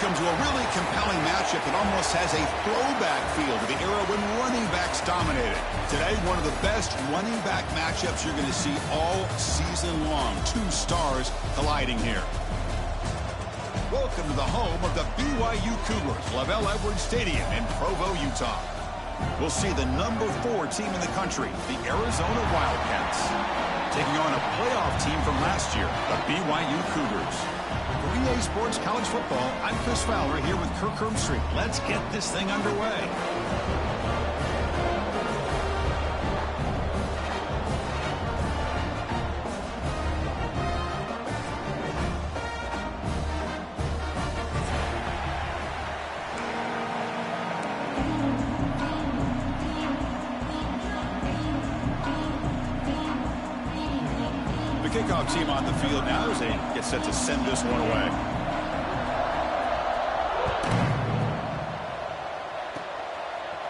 Welcome to a really compelling matchup that almost has a throwback feel to the era when running backs dominated. Today, one of the best running back matchups you're going to see all season long. Two stars colliding here. Welcome to the home of the BYU Cougars, LaVell Edwards Stadium in Provo, Utah. We'll see the number 4 team in the country, the Arizona Wildcats, taking on a playoff team from last year, the BYU Cougars. For EA Sports College Football, I'm Chris Fowler here with Kirk Herbstreit. Let's get this thing underway. The kickoff team on the field now as they get set to send this one away.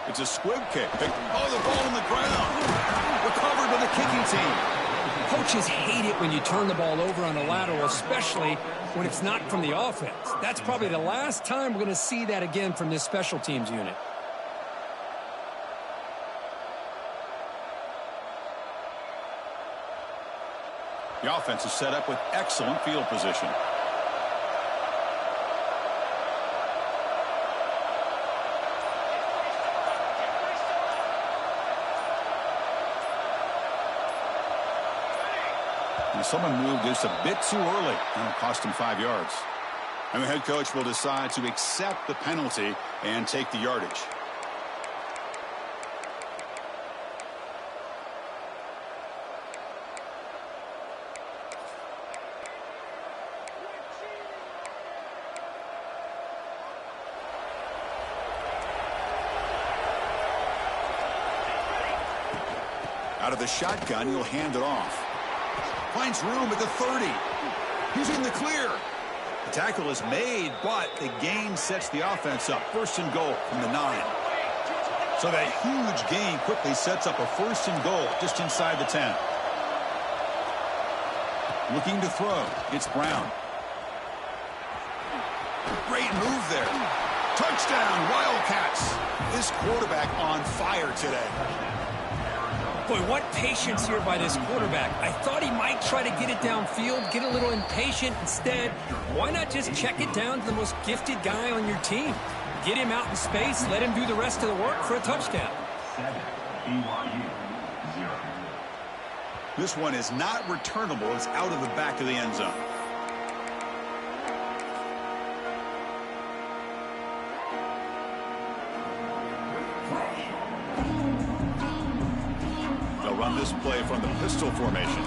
It's a squib kick. Oh, the ball on the ground. Recovered by the kicking team. Coaches hate it when you turn the ball over on a lateral, especially when it's not from the offense. That's probably the last time we're going to see that again from this special teams unit. The offense is set up with excellent field position. And someone moved just a bit too early, and it cost him 5 yards. And the head coach will decide to accept the penalty and take the yardage. Out of the shotgun, he'll hand it off. Finds room at the 30. He's in the clear. The tackle is made, but the gain sets the offense up. 1st and goal from the 9. So that huge gain quickly sets up a 1st and goal just inside the 10. Looking to throw. It's Brown. Great move there. Touchdown, Wildcats. This quarterback on fire today. Boy, what patience here by this quarterback. I thought he might try to get it downfield, get a little impatient. Instead, why not just check it down to the most gifted guy on your team? Get him out in space, let him do the rest of the work for a touchdown. This one is not returnable. It's out of the back of the end zone. Run this play from the pistol formation.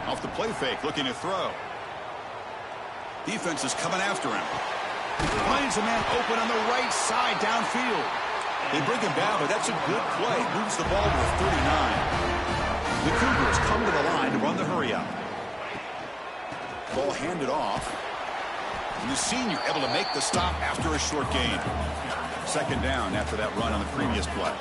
Off the play fake, looking to throw. Defense is coming after him. Finds a man open on the right side downfield. They bring him down, but that's a good play. Moves the ball to the 39. The Cougars come to the line to run the hurry up. Ball handed off. And the senior able to make the stop after a short gain. 2nd down after that run on the previous play.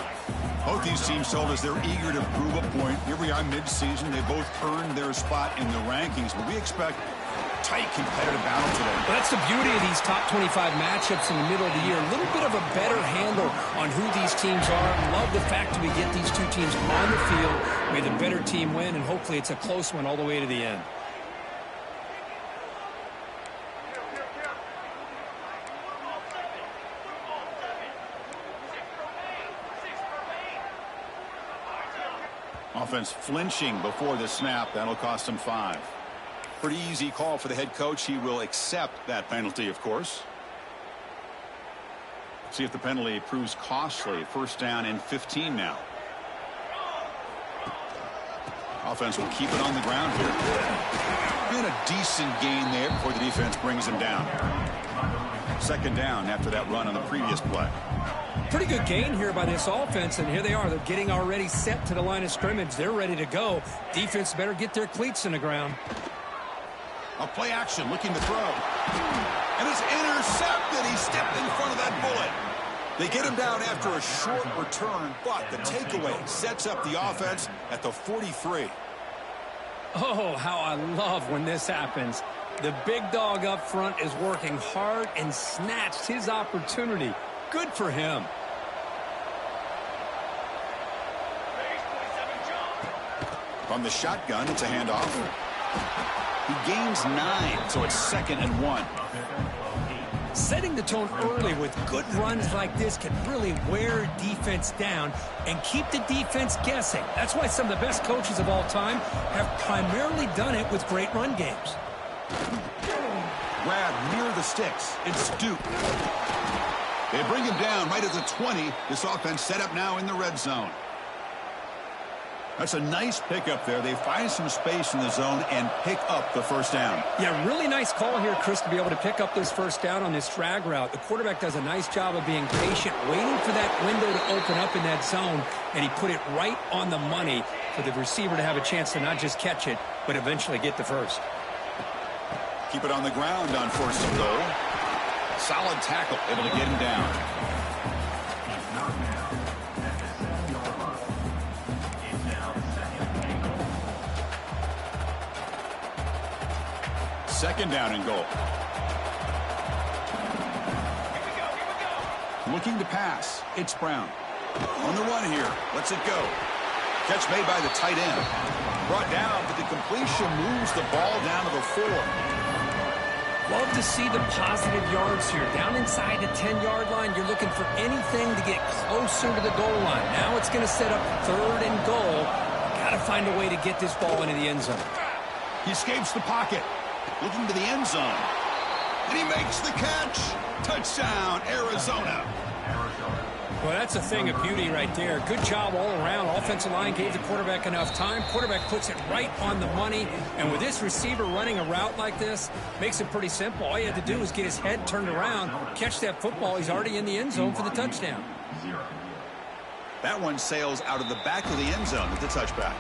Both these teams told us they're eager to prove a point. Here we are mid-season. They both earned their spot in the rankings, but we expect a tight competitive battle today. Well, that's the beauty of these top 25 matchups in the middle of the year. A little bit of a better handle on who these teams are. Love the fact that we get these two teams on the field. May the better team win, and hopefully it's a close one all the way to the end. Offense flinching before the snap. That'll cost him 5. Pretty easy call for the head coach. He will accept that penalty, of course. See if the penalty proves costly. 1st down and 15 now. Offense will keep it on the ground here. And a decent gain there before the defense brings him down. 2nd down after that run on the previous play. Pretty good gain here by this offense, and here they are. They're getting already set to the line of scrimmage. They're ready to go. Defense better get their cleats in the ground. A play action, looking to throw. And it's intercepted. He stepped in front of that bullet. They get him down after a short return, but the takeaway sets up the offense at the 43. Oh, how I love when this happens. The big dog up front is working hard and snatched his opportunity. Good for him. From the shotgun, it's a handoff. He gains 9, so it's 2nd and 1. Setting the tone early with good runs like this can really wear defense down and keep the defense guessing. That's why some of the best coaches of all time have primarily done it with great run games. Grab near the sticks. It's Duke. They bring him down right at the 20. This offense set up now in the red zone. That's a nice pickup there. They find some space in the zone and pick up the first down. Yeah, really nice call here, Chris, to be able to pick up this first down on this drag route. The quarterback does a nice job of being patient, waiting for that window to open up in that zone, and he put it right on the money for the receiver to have a chance to not just catch it, but eventually get the first. Keep it on the ground on 1st and goal. Solid tackle, able to get him down. Second down and goal. Looking to pass. It's Brown. On the run here. Lets it go. Catch made by the tight end. Brought down, but the completion moves the ball down to the 4. Love to see the positive yards here. Down inside the 10-yard line, you're looking for anything to get closer to the goal line. Now it's going to set up 3rd and goal. Got to find a way to get this ball into the end zone. He escapes the pocket. Looking to the end zone. And he makes the catch. Touchdown, Arizona. Well, that's a thing of beauty right there. Good job all around. Offensive line gave the quarterback enough time. Quarterback puts it right on the money. And with this receiver running a route like this, makes it pretty simple. All he had to do was get his head turned around, catch that football. He's already in the end zone for the touchdown. That one sails out of the back of the end zone with the touchback.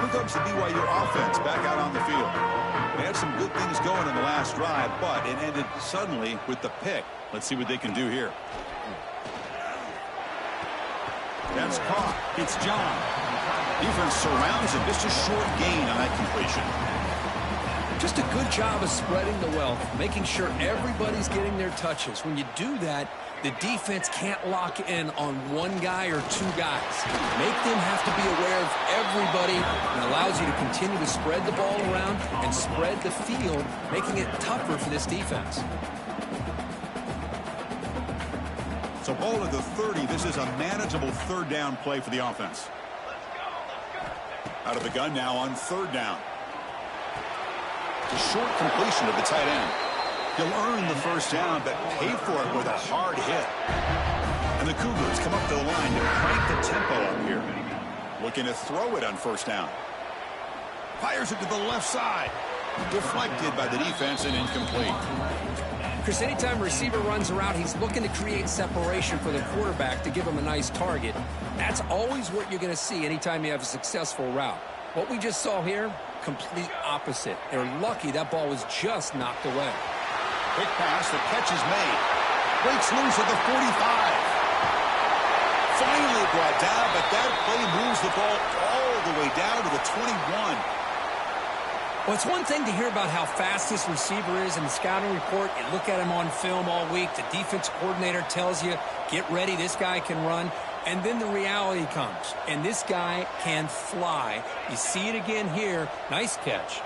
Comes the BYU offense back out on the field. They had some good things going in the last drive, but it ended suddenly with the pick. Let's see what they can do here. That's caught. It's John. Defense surrounds him. Just a short gain on that completion. Just a good job of spreading the wealth, making sure everybody's getting their touches. When you do that, the defense can't lock in on one guy or 2 guys. Make them have to be aware of everybody, and allows you to continue to spread the ball around and spread the field, making it tougher for this defense. So ball at the 30. This is a manageable 3rd down play for the offense. Out of the gun now on 3rd down. A short completion of the tight end. He'll earn the first down, but pay for it with a hard hit. And the Cougars come up to the line to crank the tempo up here. Looking to throw it on 1st down. Fires it to the left side. Deflected by the defense and incomplete. Chris, anytime a receiver runs around, he's looking to create separation for the quarterback to give him a nice target. That's always what you're going to see anytime you have a successful route. What we just saw here, complete opposite. They're lucky that ball was just knocked away. Quick pass, the catch is made. Breaks loose at the 45. Finally brought down, but that play moves the ball all the way down to the 21. Well, it's one thing to hear about how fast this receiver is in the scouting report. You look at him on film all week. The defense coordinator tells you, get ready, this guy can run. And then the reality comes, and this guy can fly. You see it again here. Nice catch.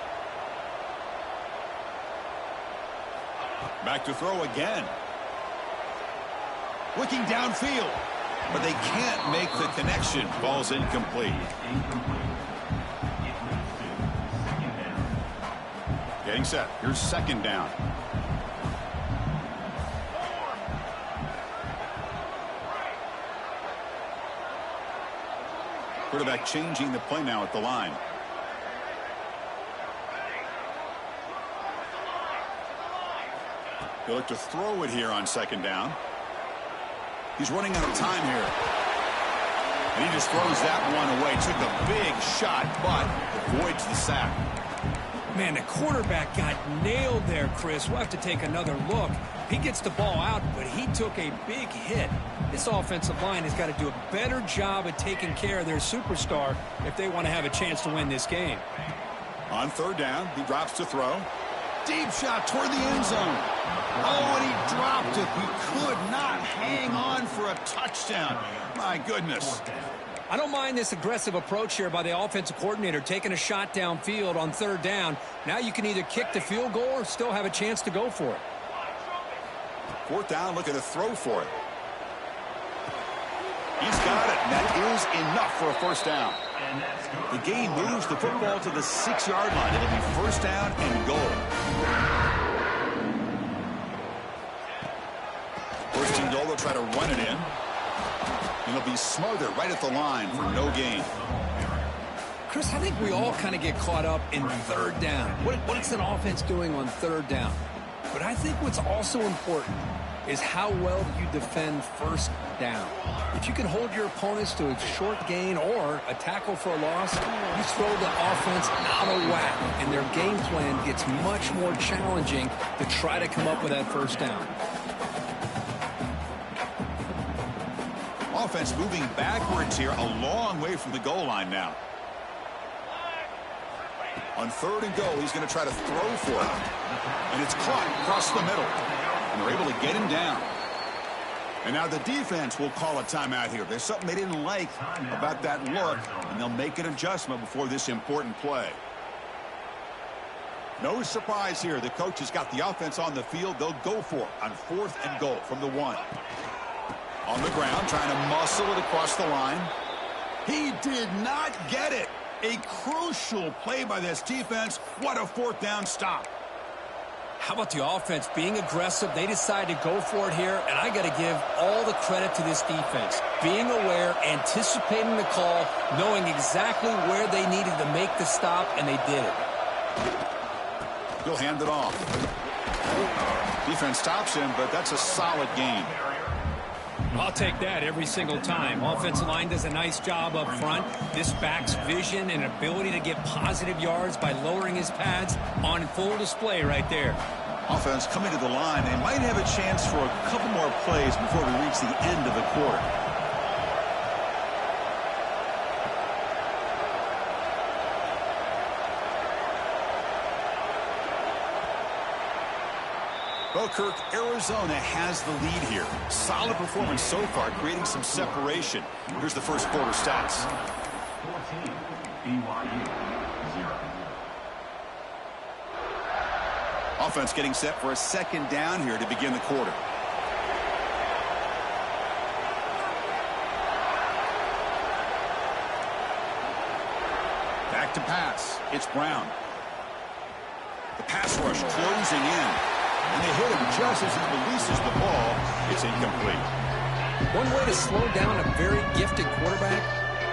Back to throw again. Looking downfield, but they can't make the connection. Ball's incomplete. Getting set. Here's 2nd down. Quarterback changing the play now at the line. He'll look to throw it here on 2nd down. He's running out of time here. And he just throws that one away. Took a big shot, but avoids the sack. Man, the quarterback got nailed there, Chris. We'll have to take another look. He gets the ball out, but he took a big hit. This offensive line has got to do a better job of taking care of their superstar if they want to have a chance to win this game. On third down, he drops to throw. Deep shot toward the end zone. Oh, and he dropped it. He could not hang on for a touchdown. My goodness. I don't mind this aggressive approach here by the offensive coordinator, taking a shot downfield on third down. Now you can either kick the field goal or still have a chance to go for it. Fourth down, looking to throw for it. He's got it. That is enough for a first down. The game moves the football to the 6-yard line. It'll be first down and goal. First and goal, they'll try to run it in. And it'll be smothered right at the line for no gain. Chris, I think we all kind of get caught up in third down. What's an offense doing on third down? But I think what's also important is how well you defend first down. If you can hold your opponents to a short gain or a tackle for a loss, you throw the offense out of whack, and their game plan gets much more challenging to try to come up with that first down. Offense moving backwards here, a long way from the goal line now. On third and goal, he's going to try to throw for it. And it's caught across the middle. And they're able to get him down. And now the defense will call a timeout here. There's something they didn't like about that look, and they'll make an adjustment before this important play. No surprise here. The coach has got the offense on the field. They'll go for it on fourth and goal from the 1. On the ground, trying to muscle it across the line. He did not get it. A crucial play by this defense. What a fourth down stop. How about the offense being aggressive? They decide to go for it here, and I got to give all the credit to this defense. Being aware, anticipating the call, knowing exactly where they needed to make the stop, and they did it. He'll hand it off. Defense stops him, but that's a solid gain. I'll take that every single time. Offensive line does a nice job up front. This back's vision and ability to get positive yards by lowering his pads on full display right there. Offense coming to the line. They might have a chance for a couple more plays before we reach the end of the quarter. Well, Kirk, Arizona has the lead here. Solid performance so far, creating some separation. Here's the first quarter stats. 14, BYU, 0. Offense getting set for a second down here to begin the quarter. Back to pass. It's Brown. The pass rush closing in. And they hit him just as he releases the ball. It's incomplete. One way to slow down a very gifted quarterback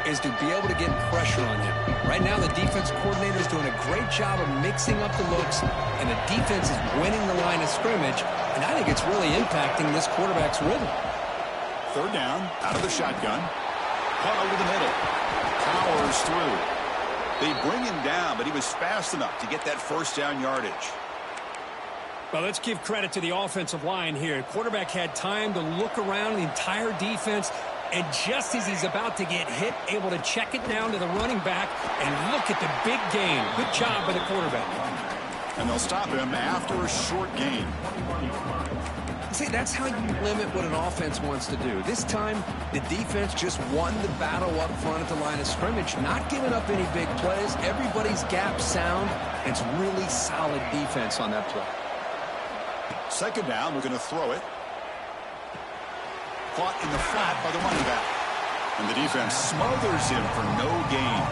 is to be able to get pressure on him. Right now, the defense coordinator is doing a great job of mixing up the looks, and the defense is winning the line of scrimmage, and I think it's really impacting this quarterback's rhythm. Third down, out of the shotgun. Caught over the middle. Powers through. They bring him down, but he was fast enough to get that first down yardage. Well, let's give credit to the offensive line here. Quarterback had time to look around the entire defense, and just as he's about to get hit, able to check it down to the running back, and look at the big gain. Good job by the quarterback. And they'll stop him after a short gain. See, that's how you limit what an offense wants to do. This time, the defense just won the battle up front at the line of scrimmage, not giving up any big plays. Everybody's gap sound, and it's really solid defense on that play. Second down, we're going to throw it. Caught in the flat by the running back. And the defense smothers him for no gain.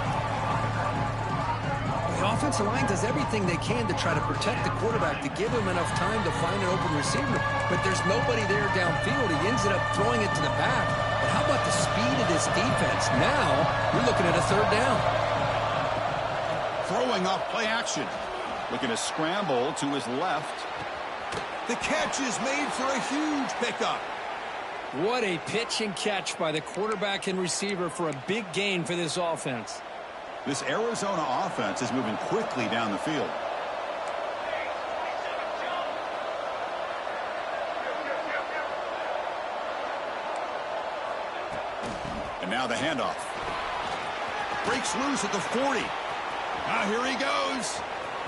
The offensive line does everything they can to try to protect the quarterback, to give him enough time to find an open receiver. But there's nobody there downfield. He ends up throwing it to the back. But how about the speed of this defense? Now, you're looking at a third down. Throwing off play action. Looking to scramble to his left. The catch is made for a huge pickup. What a pitch and catch by the quarterback and receiver for a big gain for this offense. This Arizona offense is moving quickly down the field. the handoff. Breaks loose at the 40. Now here he goes.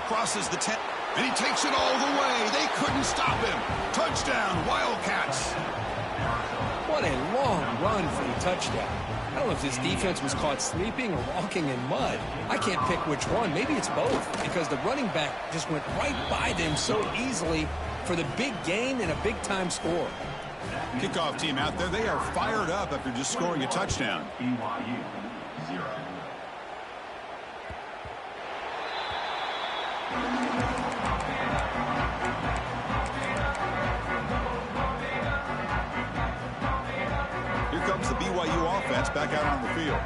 Crosses the 10. And he takes it all the way. They couldn't stop him. Touchdown, Wildcats. What a long run for the touchdown. I don't know if this defense was caught sleeping or walking in mud. I can't pick which one. Maybe it's both, because the running back just went right by them so easily for the big gain and a big-time score. Kickoff team out there. They are fired up after just scoring a touchdown. BYU 0. Here comes the BYU offense back out on the field.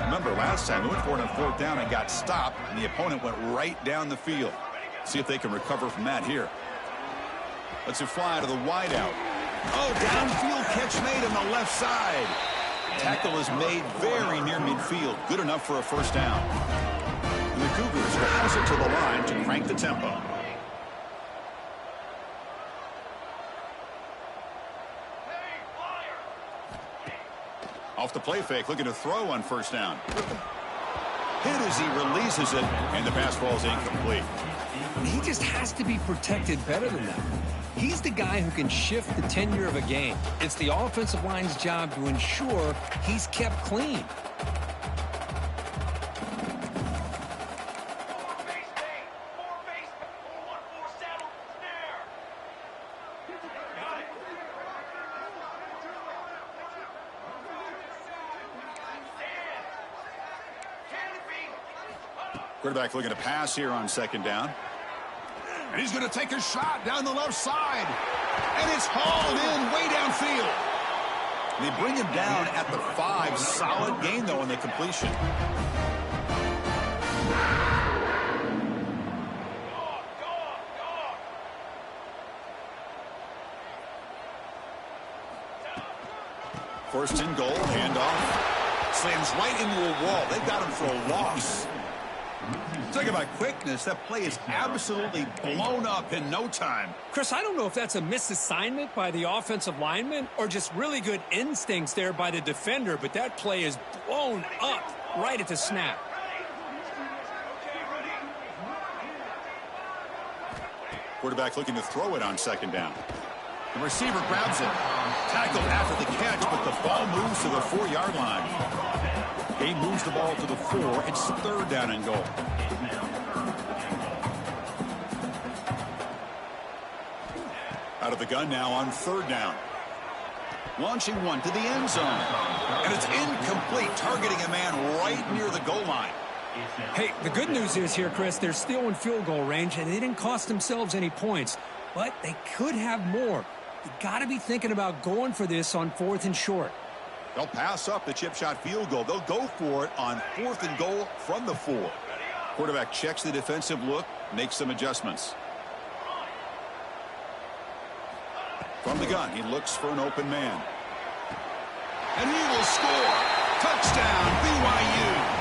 Remember, last time they went for it on 4th down and got stopped, and the opponent went right down the field. See if they can recover from that here. Let's it fly to the wideout. Oh, downfield catch made on the left side. Tackle is made very near midfield. Good enough for a 1st down. And the Cougars will pass it to the line to crank the tempo. Off the play fake, looking to throw on 1st down. Hit as he releases it, and the pass ball is incomplete. He just has to be protected better than that. He's the guy who can shift the tenure of a game. It's the offensive line's job to ensure he's kept clean. Quarterback looking to pass here on 2nd down. And he's going to take a shot down the left side. And it's hauled in way downfield. They bring him down at the 5. Solid gain, though, on the completion. First and goal, handoff. Slams right into a wall. They've got him for a loss. Talk about quickness. That play is absolutely blown up in no time. Chris, I don't know if that's a misassignment by the offensive lineman or just really good instincts there by the defender, but that play is blown up right at the snap. Quarterback looking to throw it on 2nd down. The receiver grabs it. Tackled after the catch, but the ball moves to the 4-yard line. He moves the ball to the 4. It's 3rd down and goal. Out of the gun now on 3rd down. Launching one to the end zone. And it's incomplete, targeting a man right near the goal line. Hey, the good news is here, Chris, they're still in field goal range, and they didn't cost themselves any points. But they could have more. You got to be thinking about going for this on 4th and short. They'll pass up the chip shot field goal. They'll go for it on 4th and goal from the 4. Quarterback checks the defensive look, makes some adjustments. From the gun, he looks for an open man. And he will score. Touchdown, BYU.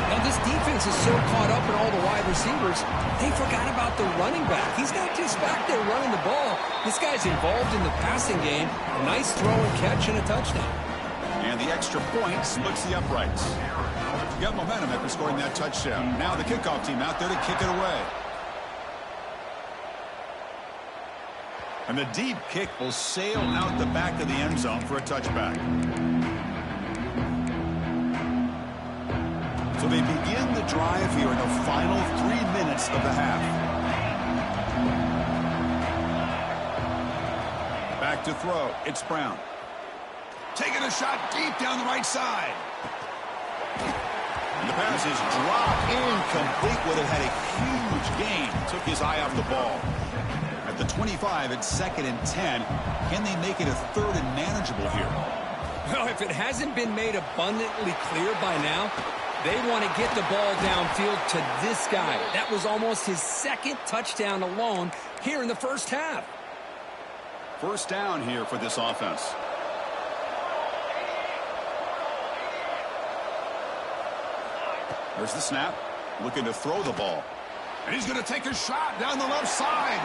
Now, this defense is so caught up in all the wide receivers, they forgot about the running back. He's not just back there running the ball. This guy's involved in the passing game. A nice throw and catch and a touchdown. And the extra point splits the uprights. Got momentum after scoring that touchdown. Now the kickoff team out there to kick it away. And the deep kick will sail out the back of the end zone for a touchback. So they begin the drive here in the final 3 minutes of the half. Back to throw. It's Brown. Taking a shot deep down the right side. And the pass is dropped incomplete. Would have had a huge gain. Took his eye off the ball. At the 25, it's 2nd and 10. Can they make it a 3rd and manageable here? Well, if it hasn't been made abundantly clear by now, they want to get the ball downfield to this guy. That was almost his 2nd touchdown alone here in the 1st half. 1st down here for this offense. There's the snap. Looking to throw the ball. And he's going to take a shot down the left side.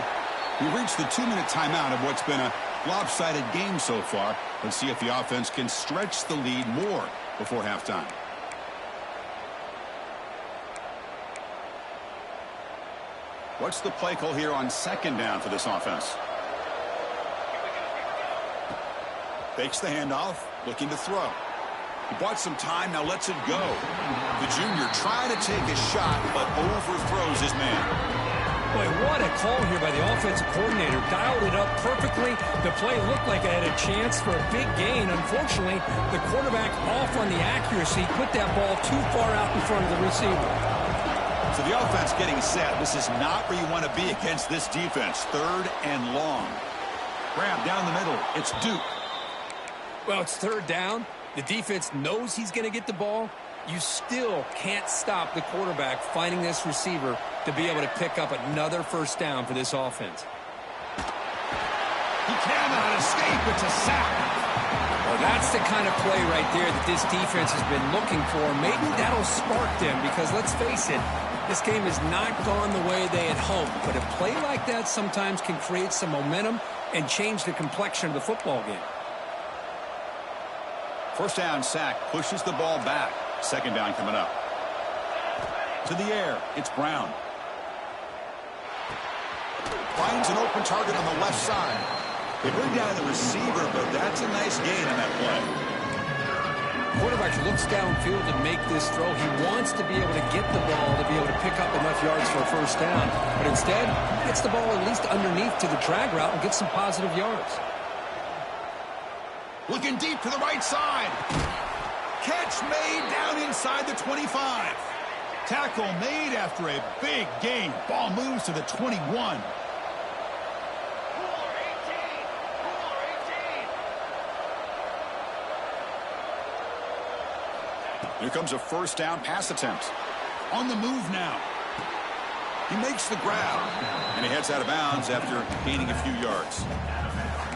We reached the 2-minute timeout of what's been a Lopsided game so far. Let's see if the offense can stretch the lead more before halftime. What's the play call here on second down for this offense? Fakes the handoff, looking to throw. He bought some time, now lets it go. The junior tried to take a shot, but overthrows his man. Boy, what a call here by the offensive coordinator. Dialed it up perfectly. The play looked like it had a chance for a big gain. Unfortunately, the quarterback off on the accuracy, put that ball too far out in front of the receiver. So the offense getting set. This is not where you want to be against this defense. Third and long. Grab down the middle. It's Duke. Well, it's third down. The defense knows he's going to get the ball. You still can't stop the quarterback finding this receiver to be able to pick up another first down for this offense. He cannot escape. It's a sack. Well, that's the kind of play right there that this defense has been looking for. Maybe that'll spark them because, let's face it, this game has not gone the way they had hoped. But a play like that sometimes can create some momentum and change the complexion of the football game. First down sack, pushes the ball back. Second down coming up. To the air, it's Brown. Finds an open target on the left side. They bring down the receiver, but that's a nice gain on that play. Quarterback looks downfield to make this throw. He wants to be able to get the ball to be able to pick up enough yards for a first down. But instead, he gets the ball at least underneath to the drag route and gets some positive yards. Looking deep to the right side. Catch made down inside the 25. Tackle made after a big gain. Ball moves to the 21. Here comes a first down pass attempt. On the move now. He makes the grab. And he heads out of bounds after gaining a few yards.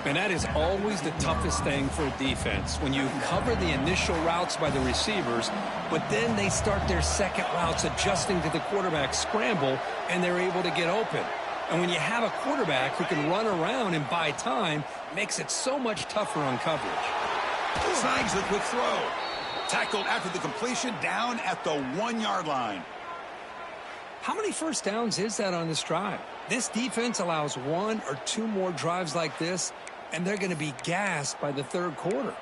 And that is always the toughest thing for a defense. When you cover the initial routes by the receivers, but then they start their second routes adjusting to the quarterback scramble, and they're able to get open. And when you have a quarterback who can run around and buy time, it makes it so much tougher on coverage. Snags the quick throw. Tackled after the completion down at the 1-yard line. How many first downs is that on this drive? This defense allows 1 or 2 more drives like this, and they're going to be gassed by the third quarter.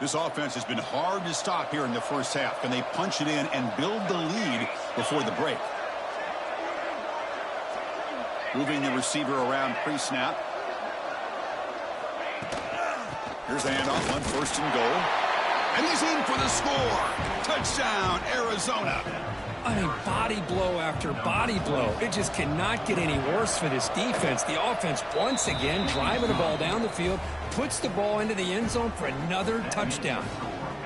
This offense has been hard to stop here in the first half. Can they punch it in and build the lead before the break? Moving the receiver around pre-snap. Here's the handoff on first and goal. And he's in for the score. Touchdown, Arizona. I mean, body blow after body blow. It just cannot get any worse for this defense. The offense, once again, driving the ball down the field, puts the ball into the end zone for another touchdown.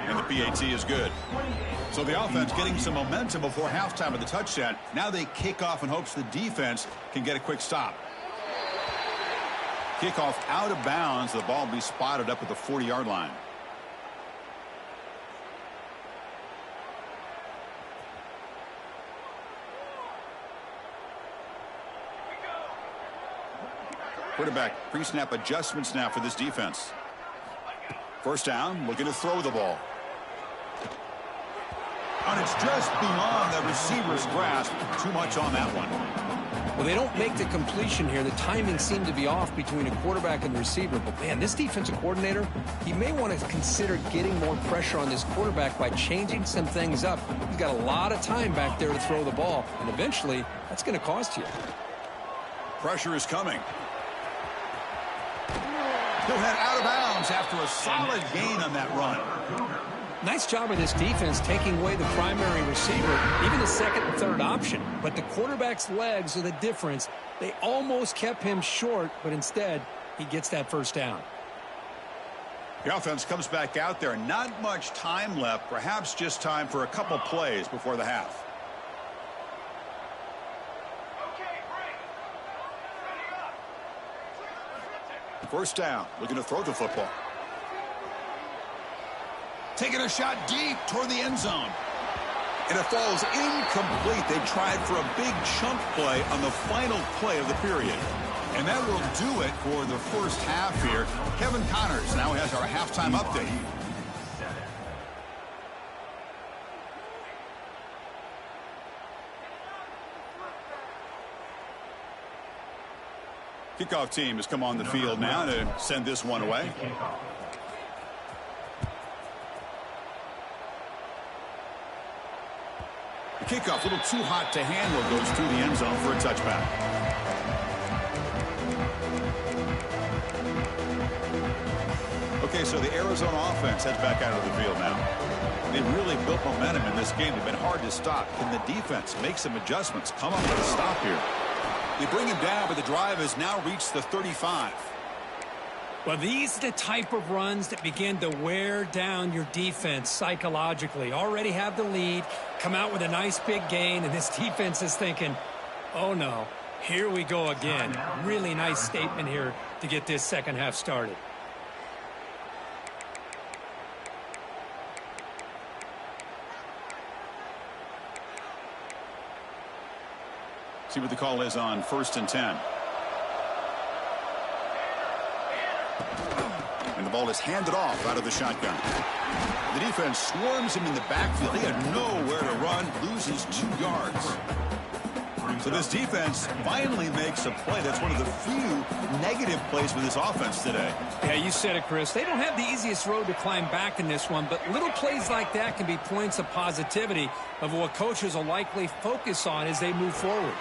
And the PAT is good. So the offense getting some momentum before halftime of the touchdown. Now they kick off in hopes the defense can get a quick stop. Kickoff out of bounds. The ball will be spotted up at the 40-yard line. Quarterback pre-snap adjustments now for this defense. First down, looking to throw the ball. And it's just beyond the receiver's grasp. Too much on that one. Well, they don't make the completion here. The timing seemed to be off between a quarterback and the receiver. But, man, this defensive coordinator, he may want to consider getting more pressure on this quarterback by changing some things up. He's got a lot of time back there to throw the ball. And eventually, that's going to cost you. Pressure is coming. He'll head out of bounds after a solid gain on that run. Nice job of this defense taking away the primary receiver, even the second and third option. But the quarterback's legs are the difference. They almost kept him short, but instead, he gets that first down. The offense comes back out there. Not much time left. Perhaps just time for a couple plays before the half. First down, looking to throw the football. Taking a shot deep toward the end zone. And it falls incomplete. They tried for a big chunk play on the final play of the period. And that will do it for the first half here. Kevin Connors now has our halftime update. Kickoff team has come on the field now to send this one away. The kickoff, a little too hot to handle, goes through the end zone for a touchback. Okay, so the Arizona offense heads back out of the field now. They really built momentum in this game. They've been hard to stop. Can the defense make some adjustments? Come up with a stop here. They bring him down, but the drive has now reached the 35. Well, these are the type of runs that begin to wear down your defense psychologically. Already have the lead, come out with a nice big gain, and this defense is thinking, oh no, here we go again. Really nice statement here to get this second half started. See what the call is on 1st and 10. And the ball is handed off out of the shotgun. The defense swarms him in the backfield. He had nowhere to run, loses 2 yards. So this defense finally makes a play. That's one of the few negative plays for this offense today. Yeah, you said it, Chris. They don't have the easiest road to climb back in this one, but little plays like that can be points of positivity of what coaches will likely focus on as they move forward.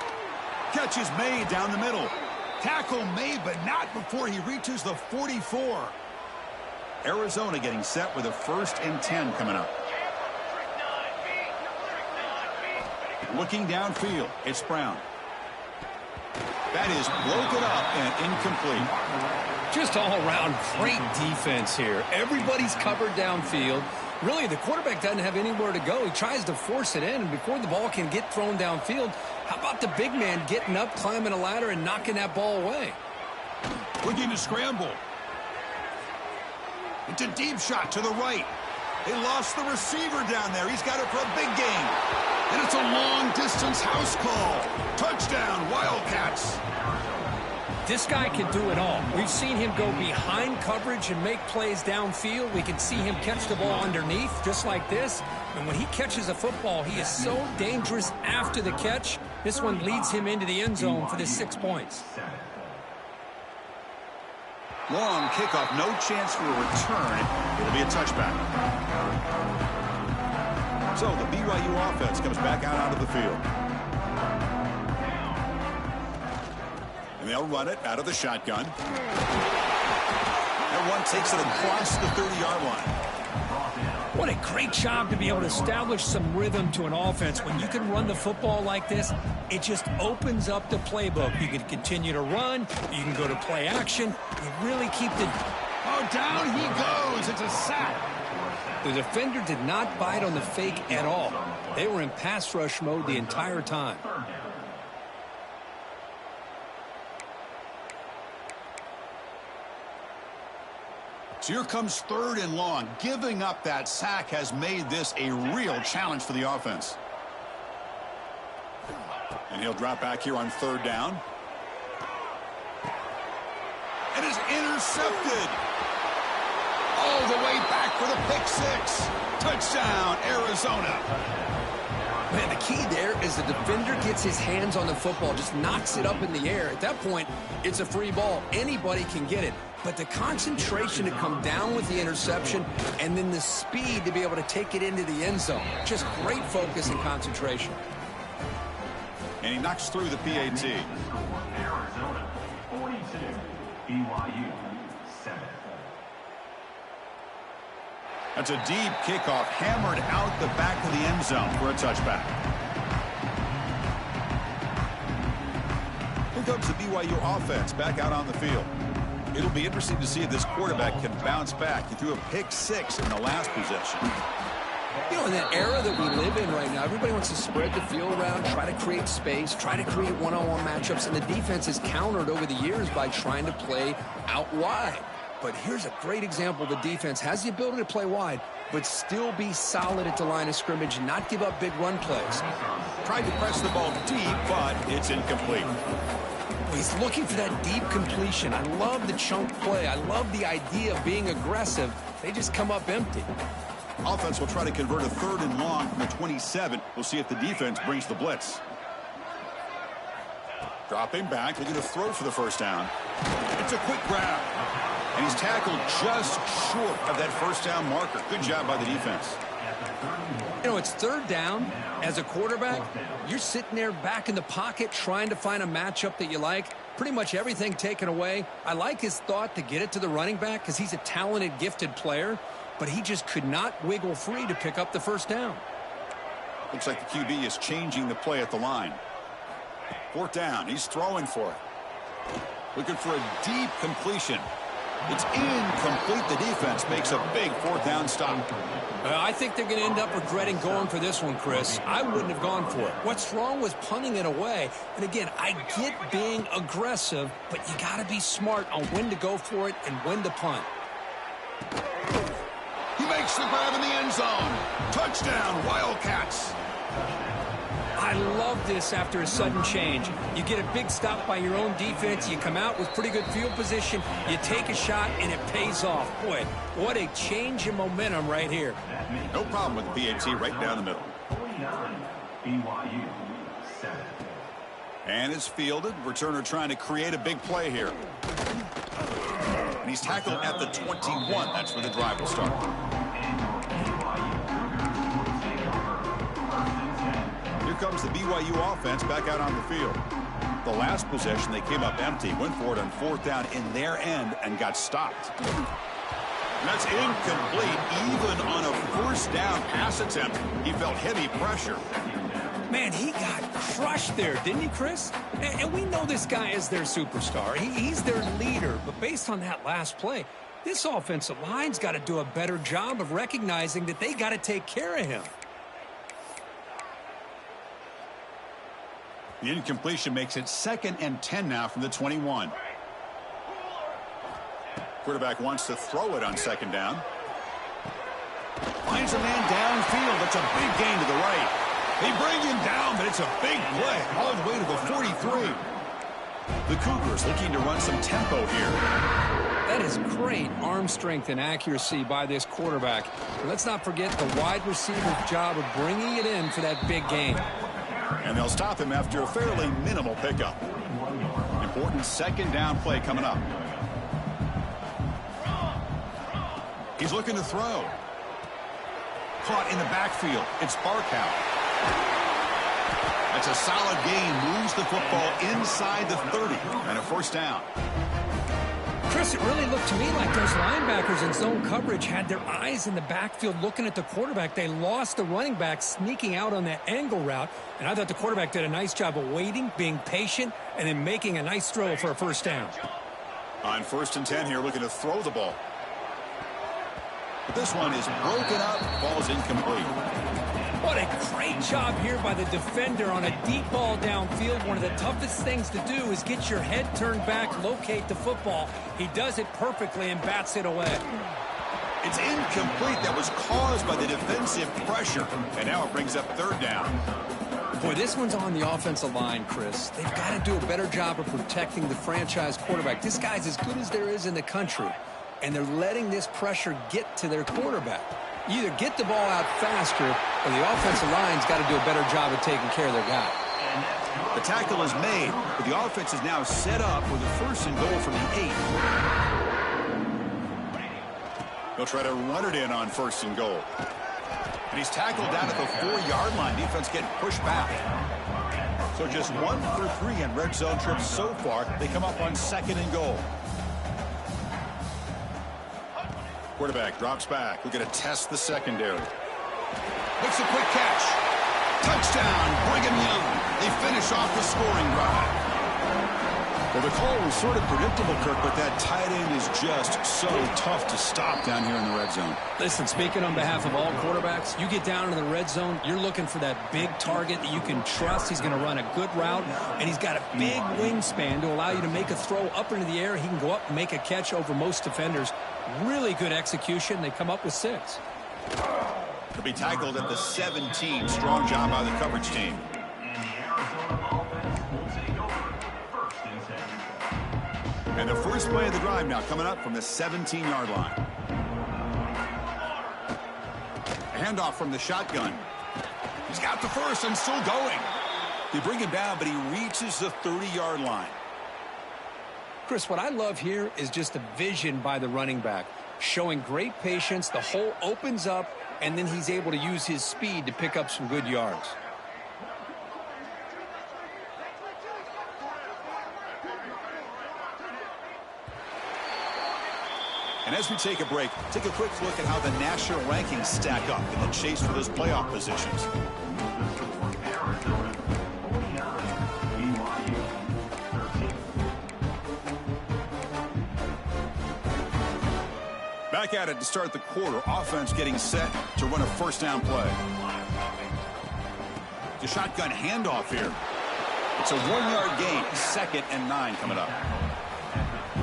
Catch is made down the middle. Tackle made, but not before he reaches the 44. Arizona getting set with a 1st and 10 coming up. Looking downfield, it's Brown. That is broken up and incomplete. Just all around great defense here. Everybody's covered downfield. Really, the quarterback doesn't have anywhere to go. He tries to force it in, and before the ball can get thrown downfield, how about the big man getting up, climbing a ladder, and knocking that ball away? Looking to scramble. It's a deep shot to the right. They lost the receiver down there. He's got it for a big gain. And it's a long-distance house call. Touchdown, Wildcats. This guy can do it all. We've seen him go behind coverage and make plays downfield. We can see him catch the ball underneath, just like this. And when he catches a football, he is so dangerous after the catch. This one leads him into the end zone for the 6 points. Long kickoff, no chance for a return. It'll be a touchback. So the BYU offense comes back out onto the field. And they'll run it out of the shotgun. And one takes it across the 30-yard line. What a great job to be able to establish some rhythm to an offense. When you can run the football like this, it just opens up the playbook. You can continue to run. You can go to play action. You really keep the... Oh, down he goes. It's a sack. The defender did not bite on the fake at all. They were in pass rush mode the entire time. So here comes 3rd and long. Giving up that sack has made this a real challenge for the offense. And he'll drop back here on 3rd down. And is intercepted. All the way back for the pick 6. Touchdown, Arizona. Man, the key there is the defender gets his hands on the football, just knocks it up in the air. At that point, it's a free ball. Anybody can get it. But the concentration to come down with the interception and then the speed to be able to take it into the end zone. Just great focus and concentration. And he knocks through the PAT. Arizona 42, BYU 7. That's a deep kickoff, hammered out the back of the end zone for a touchback. Here comes the BYU offense back out on the field. It'll be interesting to see if this quarterback can bounce back. He threw a pick 6 in the last possession. You know, in the era that we live in right now, everybody wants to spread the field around, try to create space, try to create one-on-one matchups, and the defense is countered over the years by trying to play out wide. But here's a great example. The defense has the ability to play wide, but still be solid at the line of scrimmage and not give up big run plays. Tried to press the ball deep, but it's incomplete. He's looking for that deep completion. I love the chunk play. I love the idea of being aggressive. They just come up empty. Offense will try to convert a 3rd and long from the 27. We'll see if the defense brings the blitz. Dropping back, looking to throw for the first down. It's a quick grab. And he's tackled just short of that first down marker. Good job by the defense. You know, it's 3rd down. As a quarterback, you're sitting there back in the pocket trying to find a matchup that you like. Pretty much everything taken away. I like his thought to get it to the running back because he's a talented, gifted player. But he just could not wiggle free to pick up the first down. Looks like the QB is changing the play at the line. 4th down. He's throwing for it. Looking for a deep completion. It's incomplete. The defense makes a big 4th down stop. I think they're going to end up regretting going for this one, Chris. I wouldn't have gone for it. What's wrong was punting it away. And again, I get being aggressive, but you got to be smart on when to go for it and when to punt. He makes the grab in the end zone. Touchdown, Wildcats. I love this after a sudden change. You get a big stop by your own defense. You come out with pretty good field position. You take a shot, and it pays off. Boy, what a change in momentum right here. No problem with the PAT right down the middle. 49, BYU, 7. And it's fielded. Returner trying to create a big play here. And he's tackled at the 21. That's where the drive will start. Here comes the BYU offense back out on the field. The last possession, they came up empty, went for it on 4th down in their end and got stopped. And that's incomplete. Even on a 1st down pass attempt, he felt heavy pressure. Man, he got crushed there, didn't he, Chris? And we know this guy is their superstar. He's their leader. But based on that last play, this offensive line's got to do a better job of recognizing that they got to take care of him. The incompletion makes it 2nd and 10 now from the 21. Quarterback wants to throw it on 2nd down. Finds a man downfield. That's a big gain to the right. They bring him down, but it's a big play all the way to the 43. The Cougars looking to run some tempo here. That is great arm strength and accuracy by this quarterback. Let's not forget the wide receiver's job of bringing it in for that big gain. And they'll stop him after a fairly minimal pickup. Important 2nd down play coming up. He's looking to throw. Caught in the backfield. It's Barkow. That's a solid gain. Moves the football inside the 30. And a 1st down. Chris, it really looked to me like those linebackers in zone coverage had their eyes in the backfield looking at the quarterback. They lost the running back sneaking out on that angle route. And I thought the quarterback did a nice job of waiting, being patient, and then making a nice throw for a 1st down. On 1st and 10 here, looking to throw the ball. But this one is broken up. Ball's incomplete. What a great job here by the defender on a deep ball downfield. One of the toughest things to do is get your head turned back, locate the football. He does it perfectly and bats it away. It's incomplete. That was caused by the defensive pressure. And now it brings up 3rd down. Boy, this one's on the offensive line, Chris. They've got to do a better job of protecting the franchise quarterback. This guy's as good as there is in the country. And they're letting this pressure get to their quarterback. You either get the ball out faster or the offensive line's got to do a better job of taking care of their guy. The tackle is made, but the offense is now set up with a 1st and goal from the 8. They'll try to run it in on 1st and goal. And he's tackled down at the 4-yard line. Defense getting pushed back. So just 1 for 3 in red zone trips so far. They come up on 2nd and goal. Quarterback drops back. We're going to test the secondary. Makes a quick catch. Touchdown, Brigham Young. They finish off the scoring drive. Well, the call was sort of predictable, Kirk, but that tight end is just so tough to stop down here in the red zone. Listen, speaking on behalf of all quarterbacks, you get down into the red zone, you're looking for that big target that you can trust. He's going to run a good route, and he's got a big wingspan to allow you to make a throw up into the air. He can go up and make a catch over most defenders. Really good execution. They come up with 6. To be tackled at the 17. Strong job by the coverage team. And the first play of the drive now coming up from the 17-yard line. A handoff from the shotgun. He's got the first and still going. They bring him down, but he reaches the 30-yard line. Chris, what I love here is just the vision by the running back. Showing great patience, the hole opens up, and then he's able to use his speed to pick up some good yards. And as we take a break, take a quick look at how the national rankings stack up in the chase for those playoff positions. Back at it to start the quarter. Offense getting set to run a first down play. The shotgun handoff here. It's a 1-yard gain. 2nd and 9 coming up.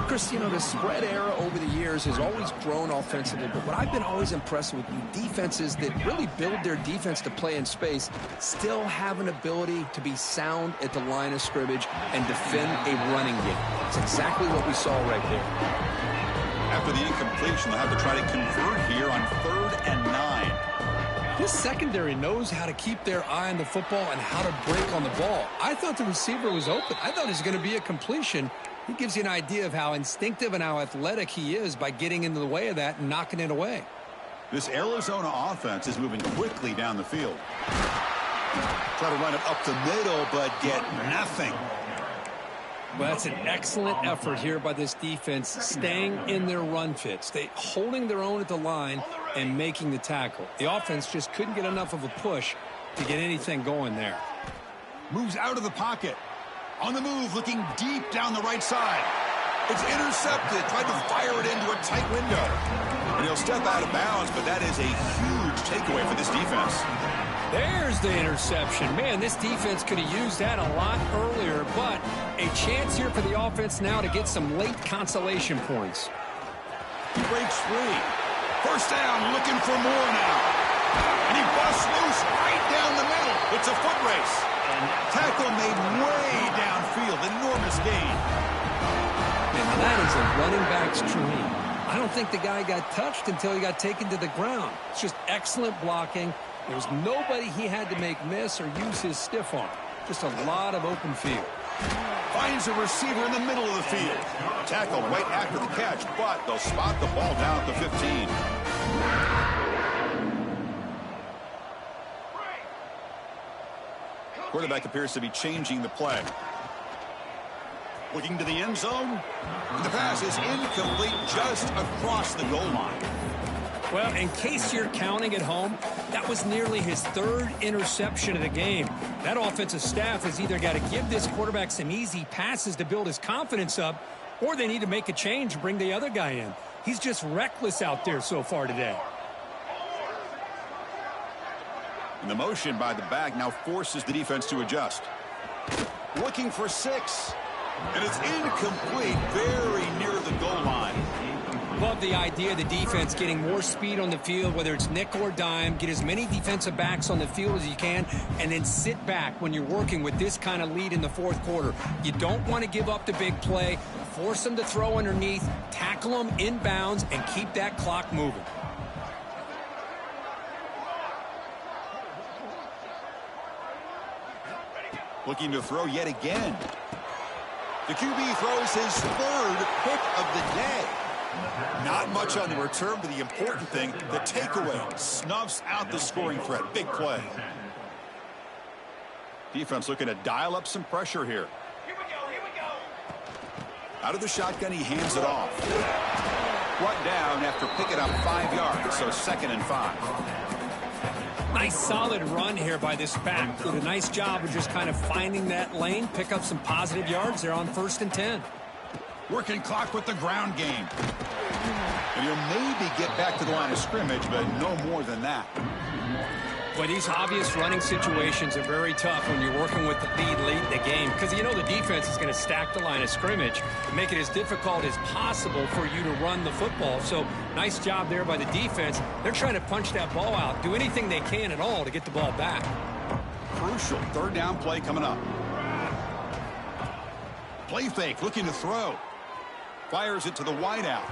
Chris, the spread era over the years has always grown offensively, but what I've been always impressed with defenses that really build their defense to play in space still have an ability to be sound at the line of scrimmage and defend a running game. It's exactly what we saw right there. After the incompletion, they'll have to try to convert here on 3rd and 9. This secondary knows how to keep their eye on the football and how to break on the ball. I thought the receiver was open. I thought it was going to be a completion. He gives you an idea of how instinctive and how athletic he is by getting into the way of that and knocking it away. This Arizona offense is moving quickly down the field. Try to run it up the middle, but get nothing. Well, that's an excellent effort here by this defense, staying in their run fit, holding their own at the line and making the tackle. The offense just couldn't get enough of a push to get anything going there. Moves out of the pocket. On the move, looking deep down the right side. It's intercepted. Tried to fire it into a tight window. And he'll step out of bounds, but that is a huge takeaway for this defense. There's the interception. Man, this defense could have used that a lot earlier, but a chance here for the offense now to get some late consolation points. He breaks free. First down, looking for more now. And he busts loose right down the middle. It's a foot race. Tackle made way downfield. Enormous gain. And that is a running back's dream. I don't think the guy got touched until he got taken to the ground. It's just excellent blocking. There was nobody he had to make miss or use his stiff arm. Just a lot of open field. Finds a receiver in the middle of the field. Tackled right after the catch, but they'll spot the ball down at the 15. Quarterback appears to be changing the play. Looking to the end zone. The pass is incomplete just across the goal line. Well, in case you're counting at home, that was nearly his 3rd interception of the game. That offensive staff has either got to give this quarterback some easy passes to build his confidence up, or they need to make a change and bring the other guy in. He's just reckless out there so far today. And the motion by the back now forces the defense to adjust. Looking for 6. And it's incomplete, very near the goal line. Love the idea of the defense getting more speed on the field, whether it's nickel or dime. Get as many defensive backs on the field as you can, and then sit back when you're working with this kind of lead in the 4th quarter. You don't want to give up the big play. Force them to throw underneath, tackle them inbounds, and keep that clock moving. Looking to throw yet again. The QB throws his 3rd pick of the day. Not much on the return, but the important thing, the takeaway, snuffs out the scoring threat. Big play. Defense looking to dial up some pressure here. Out of the shotgun, he hands it off. Brought down after picking up 5 yards, so 2nd and 5. Nice solid run here by this back. Did a nice job of just kind of finding that lane, pick up some positive yards there on 1st and 10. Working clock with the ground game. And you'll maybe get back to the line of scrimmage, but no more than that. But these obvious running situations are very tough when you're working with the lead late in the game, because you know the defense is going to stack the line of scrimmage and make it as difficult as possible for you to run the football. So nice job there by the defense. They're trying to punch that ball out, do anything they can at all to get the ball back. Crucial 3rd down play coming up. Play fake, looking to throw. Fires it to the wideout.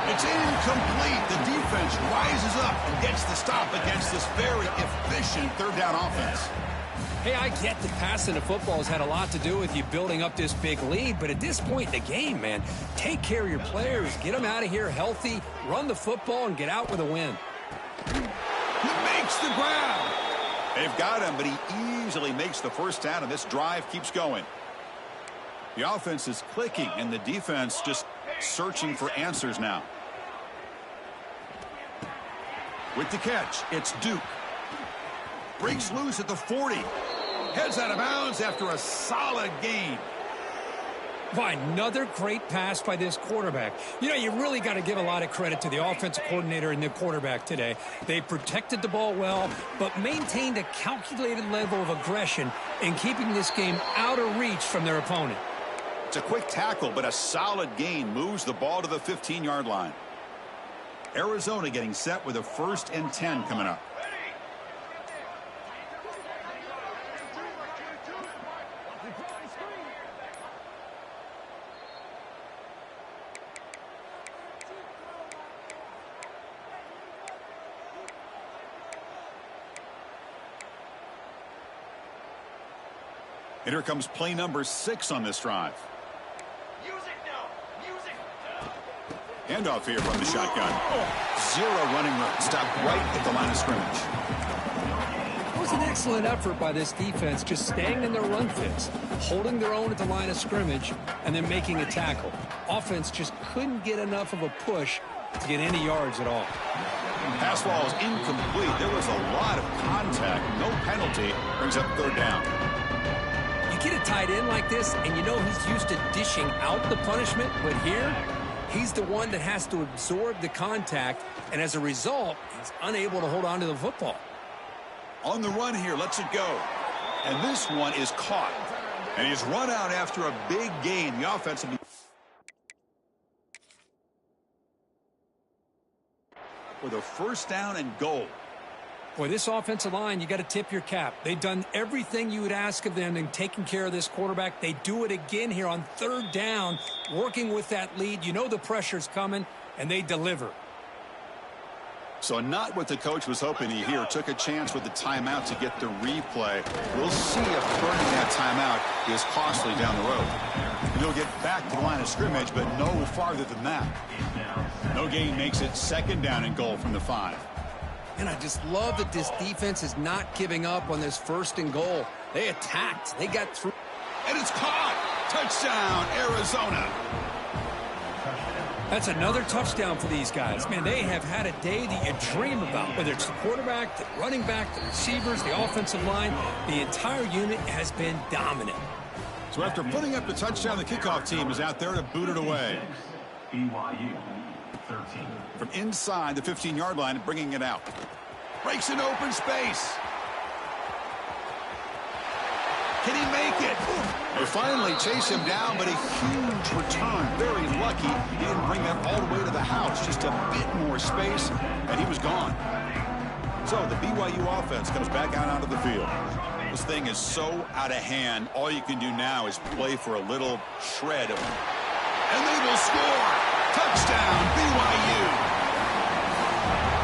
It's incomplete. The defense rises up and gets the stop against this very efficient 3rd down offense. Hey, I get that passing the football has had a lot to do with you building up this big lead, but at this point in the game, man, take care of your players. Get them out of here healthy, run the football, and get out with a win. He makes the grab. They've got him, but he easily makes the 1st down, and this drive keeps going. The offense is clicking, and the defense just searching for answers now. With the catch, it's Duke. Breaks loose at the 40. Heads out of bounds after a solid gain. By another great pass by this quarterback. You know, you really got to give a lot of credit to the offensive coordinator and the quarterback today. They protected the ball well, but maintained a calculated level of aggression in keeping this game out of reach from their opponent. It's a quick tackle, but a solid gain moves the ball to the 15-yard line. Arizona getting set with a 1st and 10 coming up. And here comes play number 6 on this drive. Handoff here from the shotgun. 0 running room. Stopped right at the line of scrimmage. It was an excellent effort by this defense, just staying in their run fits, holding their own at the line of scrimmage, and then making a tackle. Offense just couldn't get enough of a push to get any yards at all. Pass ball is incomplete. There was a lot of contact. No penalty. Brings up 3rd down. You get a tight end like this, and you know he's used to dishing out the punishment, but here, he's the one that has to absorb the contact, and as a result, he's unable to hold on to the football. On the run here, lets it go. And this one is caught. And he's run out after a big gain. The offense will be with a 1st down and goal. Boy, this offensive line, you got to tip your cap. They've done everything you would ask of them in taking care of this quarterback. They do it again here on 3rd down, working with that lead. You know the pressure's coming, and they deliver. So not what the coach was hoping to hear. Took a chance with the timeout to get the replay. We'll see if burning that timeout is costly down the road. And he'll get back to the line of scrimmage, but no farther than that. No gain makes it 2nd down and goal from the 5. And I just love that this defense is not giving up on this 1st and goal. They attacked. They got through. And it's caught. Touchdown, Arizona. That's another touchdown for these guys. Man, they have had a day that you dream about, whether it's the quarterback, the running back, the receivers, the offensive line. The entire unit has been dominant. So after putting up the touchdown, the kickoff team is out there to boot it away. BYU 13. From inside the 15-yard line and bringing it out. Breaks an open space. Can he make it? They finally chase him down, but a huge return. Very lucky he didn't bring that all the way to the house. Just a bit more space, and he was gone. So the BYU offense comes back out onto the field. This thing is so out of hand. All you can do now is play for a little shred of it. And they will score. Touchdown, BYU.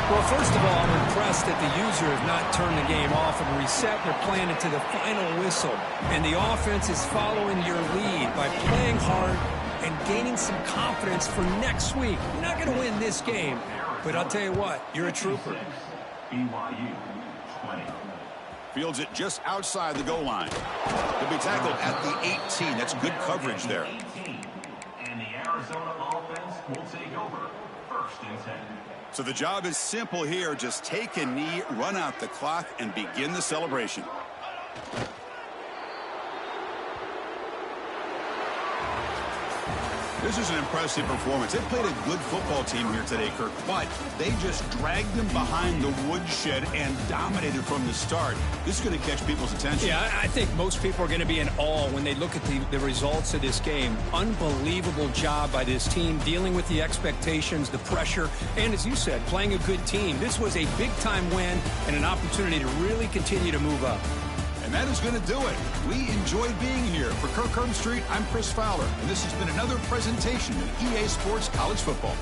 Well, first of all, I'm impressed that the user has not turned the game off and reset. They're playing it to the final whistle. And the offense is following your lead by playing hard and gaining some confidence for next week. You're not going to win this game, but I'll tell you what, you're a trooper. BYU 20. Fields it just outside the goal line. He'll be tackled at the 18. That's good coverage there. And the Arizona offense will take over First and 10. So the job is simple here. Just take a knee, run out the clock, and begin the celebration. This is an impressive performance. They played a good football team here today, Kirk, but they just dragged them behind the woodshed and dominated from the start. This is going to catch people's attention. Yeah, I think most people are going to be in awe when they look at the results of this game. Unbelievable job by this team dealing with the expectations, the pressure, and as you said, playing a good team. This was a big-time win and an opportunity to really continue to move up. And that is going to do it. We enjoyed being here. For Kirk Street, I'm Chris Fowler, and this has been another presentation of EA Sports College Football.